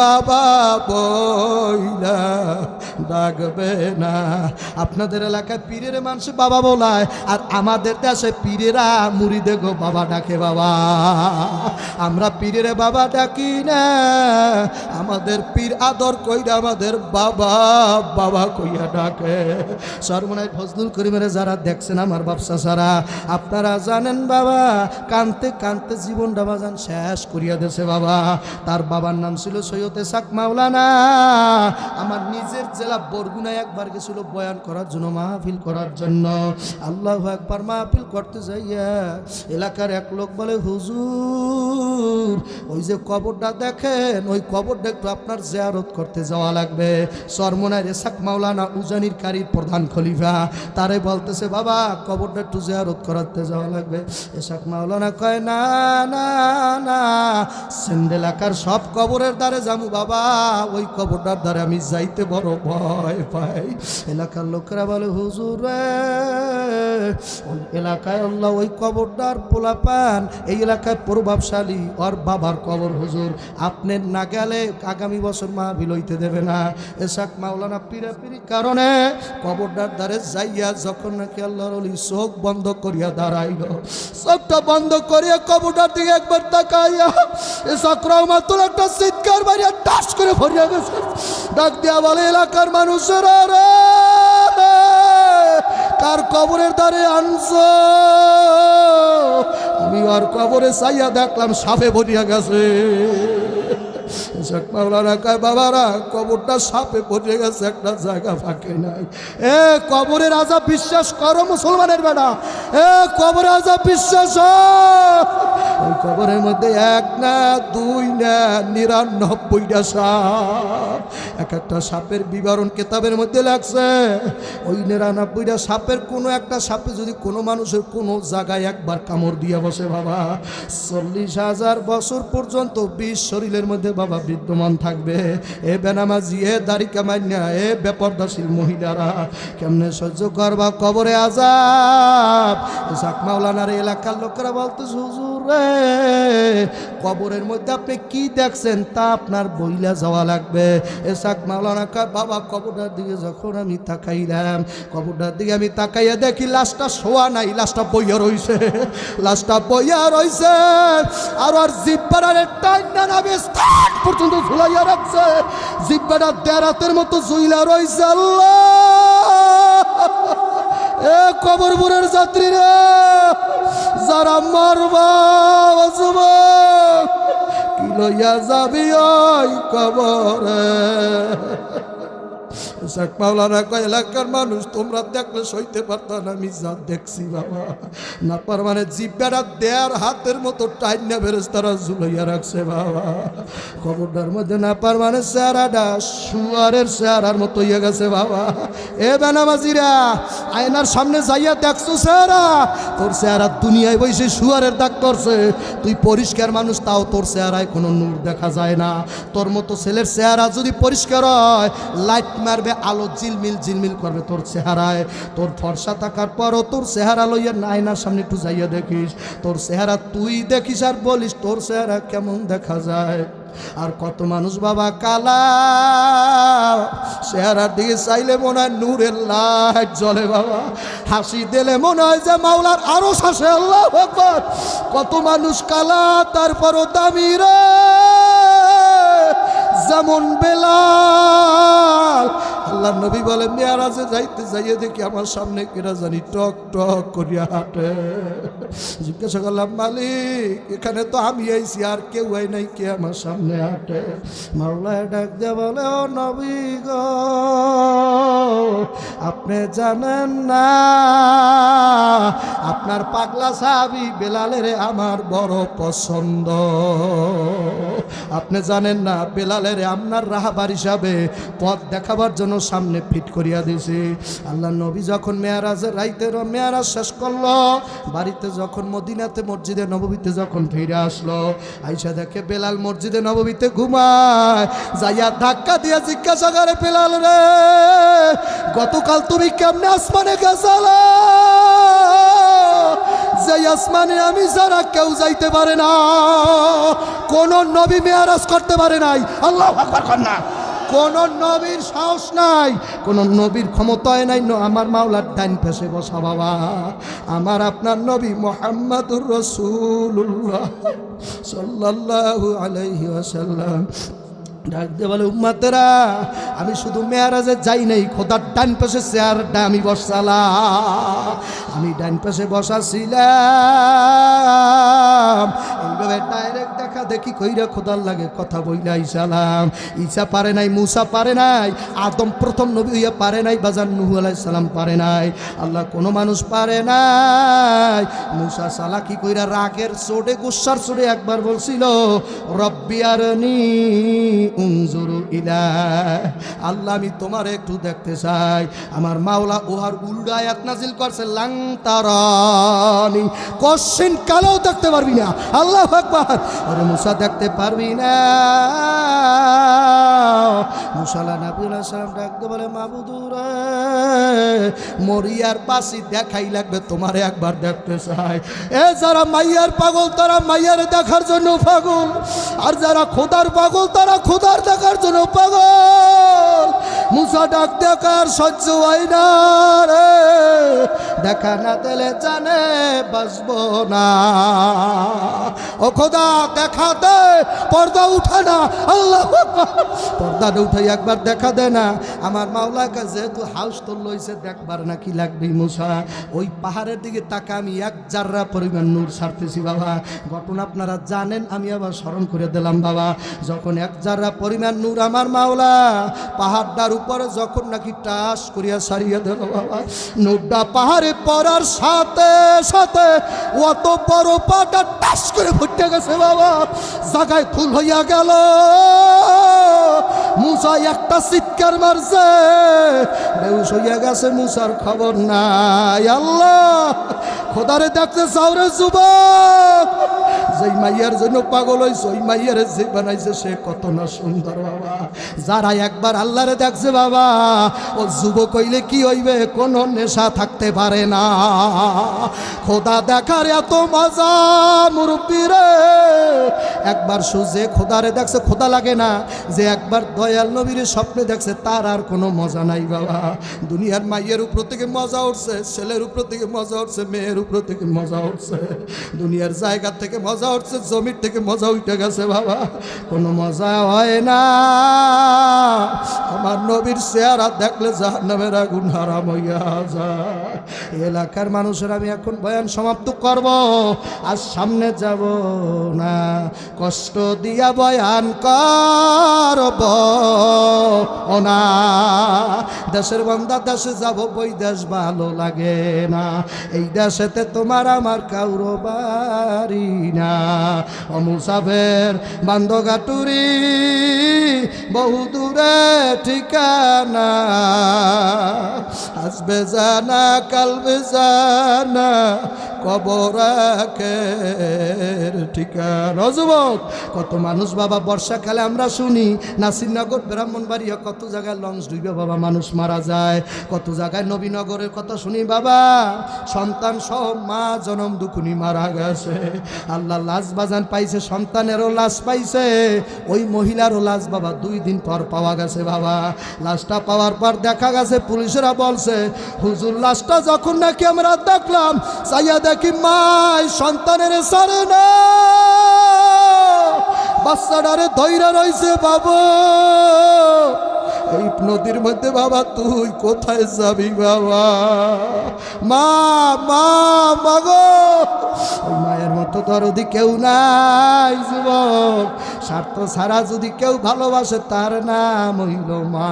বাবা বইলা ডাকবে না। আপনাদের এলাকায় পীরের মানুষ বাবা বলায়, আর আমাদের দেশে পীরেরা মুরিদে গো বাবা ডাকে। বাবা আমরা পীরের বাবা ডাকি না, আমাদের পীর আদর কইরা আমাদের বাবা বাবা কইয়া ডাকে। সর্বনাশ ফজলুল করিমের যারা দেখছেন আমার বাপসা সারা, আপনারা জানেন বাবা কানতে কানতে জীবনটা বাজান শেষ করিয়া দেছে। বাবা তার বাবার নাম ছিল সৈয়দ ইসহাক মাওলানা। আমার নিজের জেলা বরগুনায় একবার গেছিল বয়ান করার জন্য, মাহফিল করার জন্য। আল্লাহু আকবার, মাহফিল করতে যাইয়া এলাকার এক লোক বলে, হুজুর ওই যে কবরটা দেখেন, ওই কবরটা একটু আপনার জিয়ারত করতে যাওয়া লাগবে। সরমনায় ইসহাক মাওলানা উজানির কারীর প্রধান খলিফা, তারে বলতেছে বাবা কবরটা একটু জিয়ারত করাতে যাওয়া লাগবে। ইসহাক মাওলানা কয় না না না, সেন্ডেলাকার সব কবরের দ্বারে যাবো বাবা, ওই কবরটার দ্বারে আমি যাইতে বড় ভয় পাই। এলাকার লোকেরা বলে, হুজুর ওই এলাকায় আল্লাহ ওই কবরটার পোলা পান, এই এলাকায় প্রভাবশালী ওর বাবার কবর, হুজুর আপনি না গেলে আগামী বছর মাহফিল হইতে দেবে না। ইসহাক মাওলানা পিরাপিরি কারণে কবরটার দ্বারে যাইয়া যখন নাকি আল্লাহর ওলি চোখ বন্ধ করিয়া দাঁড়াইল, চোখটা বন্ধ করিয়া কবরটার দিকে একবার তাকাইয়া ইসহাক রহমাতুল্লাহ একটা চিৎকার মারিয়া টাস করে ভরিয়া গেছে। ডাক দিয়া বলে, এলাকার মানুষেরা রে, কার কবরের দ্বারে আনছো? আমি আর কবরে চাইয়া দেখলাম সাপে ভরিয়া গেছে। ইসহাক মাওলানা কয়, বাবারা কবরটা সাপে ভরিয়া গেছে, একটা জায়গা ফাঁকে নাই। এ কবরের আযাব বিশ্বাস করো মুসলমানের বেটা, এ কবরের আযাব বিশ্বাস। ওই কবরের মধ্যে এক না দুই না ৯৯টা সাপ। এক একটা সাপের বিবরণ কিতাবের মধ্যে লাগছে। ওই ৯৯টা সাপের কোনো একটা সাপে যদি কোনো মানুষের কোনো জায়গায় একবার কামড় দিয়ে বসে বাবা, ৪০,০০০ বছর পর্যন্ত বিষ শরীরের মধ্যে বাবা বিদ্যমান থাকবে। এ বেনামাজি, এ দাড়ি কামাইনা, এ বেপরদাশীল মহিলারা কেমনে সহ্য করবা কবরে আযাব? ইসহাক মাওলানার এলাকার লোকেরা বলতেছে, হুজুর রে কবরের মধ্যে আপনি কি দেখছেন তা আপনার বইলা যাওয়া লাগবে। ইসহাক মাওলানা কয়, বাবা কবরটার দিকে যখন আমি তাকাইলাম, কবরটার দিকে আমি তাকাইয়া দেখি লাশটা শোয়া নাই, লাশটা বইয়া রইছে, লাশটা বইয়া রইছে। আর জিব্বাটার টাইনা নামে স্থান পর্যন্ত ঝুলাইয়া রাখছে, জিব্বাটা দেরাতের মতো ঝুইলা রইছে। আল্লাহ, এ কবরপুরের যাত্রীরা যারা মারবা কি লইয়া যাবি ওই কবরে? ইসহাক মাওলানা কয়, এলাকার মানুষ তোমরা দেখলে সইতে পারতা না, আমি যা দেখছি বাবা। না পার মানে জিব্বাটা দেয়ার হাতের মতো টাইনা ফেরেশতারা ঝুলাইয়া রাখছে বাবা। কবরটার মধ্যে না পার মানে চেহারাটা শুয়ারের চেহারার মতো হইয়া গেছে বাবা। এ বেনামাজিরা আয়নার সামনে যাইয়া দেখছো চেহারা, তোর চেহারা দুনিয়ায় বসে শুয়ারের দাগ করছে। তুই পরিষ্কার মানুষ, তাও তোর চেহারায় কোনো নূর দেখা যায় না। তোর মতো ছেলের চেহারা যদি পরিষ্কার হয়, লাইট মারবে, আলো ঝিলমিল ঝিলমিল করবে তোর চেহারায়। তোর ফর্সা থাকার পরও তোর চেহারা লইয়া আয়নার সামনে একটু যাইয়া দেখিস, তোর চেহারা তুই দেখিস আর বলিস তোর চেহারা কেমন দেখা যায়। আর কত মানুষ বাবা কালা, চেহারার দিকে চাইলে মনে হয় নূরের লাইট জ্বলে বাবা, হাসি দিলে মনে হয় যে মাওলার আরো শাসে। আল্লাহু আকবার। কত মানুষ কালা তারপরও দামি রে, যেমন বেলাল। আল্লাহর নবী বলে, মেরাজে যাইতে যাইয়ে দেখি আমার সামনে কেরা জানি টক টক করিয়া হাঁটে। জিজ্ঞাসা করলাম, মালিক এখানে তো আমি আইছি, আর কেউ আই নাই, কে আমার সামনে হাঁটে? মাওলায় ডাক দিয়ে বলে, ও নবী গো, আপনি জানেন না আপনার পাগলা সাহাবী বেলালের আমার বড় পছন্দ। আপনি জানেন না বেলালের আপনার রাহাবার হিসাবে পথ দেখাবার জন্য সামনে ফিট করিয়া দিয়েছি। আল্লাহ নবী যখন মেয়ারাজের রাইতের মেয়ারাজ শেষ করলো, বাড়িতে যখন মদিনাতে মসজিদে নববীতে যখন ফিরে আসলো, আইসা দেখে বেলাল মসজিদে নববীতে ঘুমায়। যাইয়া ধাক্কা দিয়ে জিজ্ঞাসা করে, বেলাল রে গতকাল তুমি কেমনে আসমানে গেছালা? যে আসমানে আমি যারা কেউ যাইতে পারে না, কোন নবী মেরাজ করতে পারে নাই। আল্লাহু আকবার কন্যা, কোন নবীর সাহস নাই, কোন নবীর ক্ষমতায় নাই আমার মাওলার ডান পাশে বসা বাবা। আমার আপনার নবী মুহাম্মদুর রাসূলুল্লাহ সাল্লাল্লাহু আলাইহি ওয়াসাল্লাম ডাক দিয়ে বলে, উম্মতেরা আমি শুধু মেয়ারাজে যাই নাই, খোদার ডান পাশে চেয়ারটা আমি বসালাম। আমি ডান পাশে বসাছিলাম, এইভাবে ডাইরেক্ট দেখা দেখি কইরা খোদার লাগে কথা বইলা আইসালাম। ঈসা পারে নাই, মুসা পারে নাই, আদম প্রথম নবী হইয়া পারে নাই, বাজার নূহ আলাইহিস সালাম পারে নাই, আল্লাহ কোনো মানুষ পারে নাই। মুসা সালাকি কইরা রাগের চোটে গুসার চোটে একবার বলছিল, রব্বি আরনি উনজুরু ইলা, আল্লাহ আমি তোমার একটু দেখতে চাই। আমার মাওলা ওহার উল্টা আয়াত নাজিল করছে, লাং তারানি, কোশ্চিন কালেও দেখতে পারবি না। আল্লাহু আকবার। আরে মুসা দেখতে পারবি না। মুসা নবী আলাইহিস সালাম ডাকতে বলে, মাবুদুরে মরিয়ার পাশি দেখাই লাগবে, তোমারে একবার দেখতে চাই। এ যারা মাইয়ার পাগল তারা মাইয়ার দেখার জন্য পাগল, আর যারা খোদার পাগল তারা খোদার দেখার জন্য পাগল। মুসা ডাক দেখার সহ্য হয় না রে, দেখা না দিলে জানে বাঁচবো না। ও খোদা দেখা দে, পর্দা উঠা না। আল্লাহু আকবার। পর্দা উঠাই একবার দেখা দে না। আমার মাওলাকে যেহেতু হাউস তোল লইছে, দেখবার না কি লাগবে। মুসা ওই পাহাড়ের দিকে তাকা, আমি এক জাররা পরিমাণ নূর ছাড়তেছি বাবা। ঘটনা আপনারা জানেন, আমি আবার স্মরণ করে দিলাম বাবা। যখন এক জাররা পরিমাণ নূর আমার মাওলা পাহাড়টার উপরে যখন নাকি টাস করিয়া সারিয়া দিল বাবা, নূরটা পাহাড়ে পড়ার সাথে সাথে অত বড় পাটা টাস করে ফুটে গেছে বাবা, জায়গায় ফুল হইয়া গেল। মুসা একটা চিৎকার মারছে, বেহুশ হইয়া গেছে, মুসার খবর নাই। আল্লাহ খোদারে দেখতে চাও রে যুবক, যেই মাইয়ার জন্য পাগল হইছে ওই মাইয়ার যে বানাইছে সে কত না সুন্দর বাবা। যারা একবার আল্লাহরে দেখছে বাবা, ও যুবক হইলে কি হইবে, কোনো নেশা থাকতে পারে না। খোদা দেখার এত মজা মুরব্বী রে, একবার সুজে খোদারে দেখছে খোদা লাগে না, যে একবার দয়াল নবীর স্বপ্নে দেখছে তার আর কোনো মজা নাই বাবা। দুনিয়ার মাইয়ের উপর থেকে মজা উঠছে, ছেলের উপর থেকে মজা উঠছে, মেয়ের উপর থেকে মজা উঠছে, দুনিয়ার জায়গা থেকে মজা উঠছে, জমির থেকে মজা উঠে গেছে বাবা, কোনো মজা হয় না। আমার নবীর চেহারা দেখলে জাহান্নামের আগুন হারাম হইয়া যায়। এলাকার মানুষের আমি এখন বয়ান সমাপ্ত করব, আর সামনে যাব না, কষ্ট দিয়া বয়ান করব না। দেশের বান্দা দেশে যাব, বই দেশ ভালো লাগে না, এই দেশেতে তোমার আমার কাউরো বাড়ি না। ও মুসাফের বান্দগাটুরি বহু দূরে ঠিকানা, আসবে জানা কালবে জানা কবর আখের ঠিকানা। যুবক কত মানুষ বাবা বর্ষাকালে আমরা শুনি নাসিরনগর ব্রাহ্মণবাড়িয়া কত জায়গায় লঞ্চ ডুবে বাবা মানুষ মারা যায়, কত জায়গায় নবীনগরের কথা শুনি বাবা সন্তান সহ মা জনম দুখুনি মারা গেছে। আল্লাহ লাশ বাজান পাইছে, সন্তানেরও লাশ পাইছে, ওই মহিলারও লাশ বাবা 2 দিন পর পাওয়া গেছে বাবা। লাশটা পাওয়ার পর দেখা গেছে পুলিশেরা বলছে, হুজুর লাশটা যখন নাকি আমরা দেখলাম, চাইয়া দেখি মাই সন্তানের সারে না, বাচ্চাটারে ধইরা রইছে বাবা। এই নদীর মধ্যে বাবা তুই কোথায় যাবি বাবা? মা মা মাগো, ওই মায়ের মতো দরদি কেউ নাই যুবক। স্বার্থ ছাড়া যদি কেউ ভালোবাসে তার নাম হইল মা।